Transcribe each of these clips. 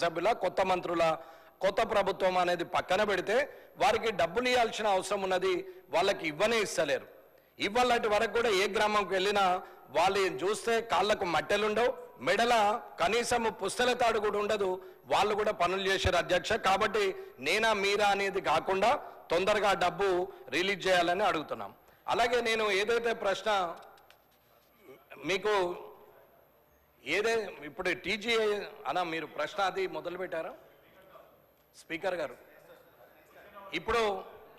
సభ్యుల కొత్త మంత్రుల కొత్త ప్రభుత్వం అనేది పక్కన పెడితే వారికి డబ్బులు ఇవ్వాల్సిన అవసరం ఉన్నది, వాళ్ళకి ఇవ్వనే ఇస్తలేరు. ఇవ్వాలంటి వరకు కూడా ఏ గ్రామంకి వెళ్ళినా వాళ్ళు చూస్తే కాళ్ళకు మట్టెలుండవు, మెడల కనీసం పుస్తల తాడు కూడా ఉండదు, వాళ్ళు కూడా పనులు చేశారు అధ్యక్ష. కాబట్టి నేనా మీరా అనేది కాకుండా తొందరగా డబ్బు రిలీజ్ చేయాలని అడుగుతున్నాం. అలాగే నేను ఏదైతే ప్రశ్న మీకు ఇప్పుడు టీజీఐ అన్న మీరు ప్రశ్న అది మొదలు పెట్టారా స్పీకర్ గారు? ఇప్పుడు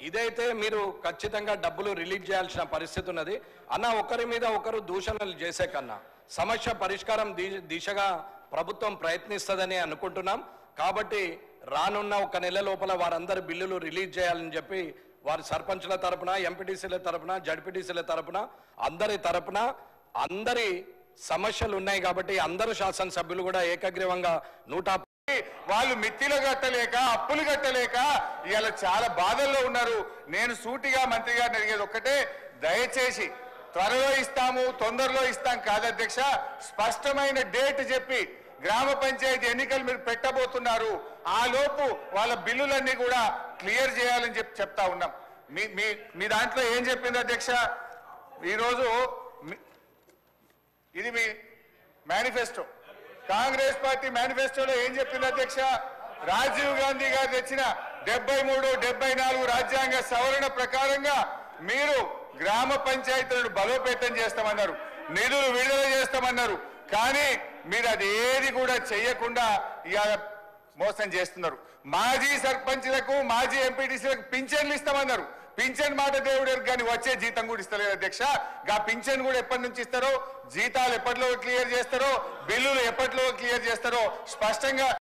ఇదైతే మీరు ఖచ్చితంగా డబ్బులు రిలీజ్ చేయాల్సిన పరిస్థితి ఉన్నది అన్న. ఒకరి మీద ఒకరు దూషణలు చేసే కన్నా సమస్య పరిష్కారం దిశగా ప్రభుత్వం ప్రయత్నిస్తుందని అనుకుంటున్నాం. కాబట్టి రానున్న ఒక నెల లోపల వారందరి బిల్లులు రిలీజ్ చేయాలని చెప్పి వారి సర్పంచుల తరపున, ఎంపీటీసీల తరపున, జడ్పీటీసీల తరపున, అందరి తరపున అందరి సమస్యలు ఉన్నాయి కాబట్టి అందరు శాసనసభ్యులు కూడా ఏకగ్రీవంగా వాళ్ళు మిత్తిలు కట్టలేక అప్పులు కట్టలేక ఇవాళ చాలా బాధల్లో ఉన్నారు. నేను సూటిగా మంత్రి గారిని అడిగేది ఒక్కటే, దయచేసి త్వరలో ఇస్తాము తొందరలో ఇస్తాం కాదు అధ్యక్ష, స్పష్టమైన డేట్ చెప్పి గ్రామ పంచాయతీ ఎన్నికలు మీరు పెట్టబోతున్నారు, ఆ లోపు వాళ్ళ బిల్లులన్నీ కూడా క్లియర్ చేయాలని చెప్తా ఉన్నాం. మీ దాంట్లో ఏం చెప్పింది అధ్యక్ష? ఈరోజు ఇది మీ మేనిఫెస్టో, కాంగ్రెస్ పార్టీ మేనిఫెస్టోలో ఏం చెప్పింది అధ్యక్ష? రాజీవ్ గాంధీ గారు తెచ్చిన 73, 74 రాజ్యాంగ సవరణ ప్రకారంగా మీరు గ్రామ పంచాయతీలను బలోపేతం చేస్తామన్నారు, నిధులు విడుదల చేస్తామన్నారు. కానీ మీరు అది ఏది కూడా చేయకుండా ఇవాళ మోసం చేస్తున్నారు. మాజీ సర్పంచ్లకు, మాజీ ఎంపీటీసీలకు పింఛన్లు ఇస్తామన్నారు. పింఛన్ మాట దేవుడు కానీ వచ్చే జీతం కూడా ఇస్తలేదు అధ్యక్ష. గా పింఛన్ కూడా ఎప్పటి నుంచి ఇస్తారో, జీతాలు ఎప్పటిలో క్లియర్ చేస్తారో, బిల్లులు ఎప్పటిలో క్లియర్ చేస్తారో స్పష్టంగా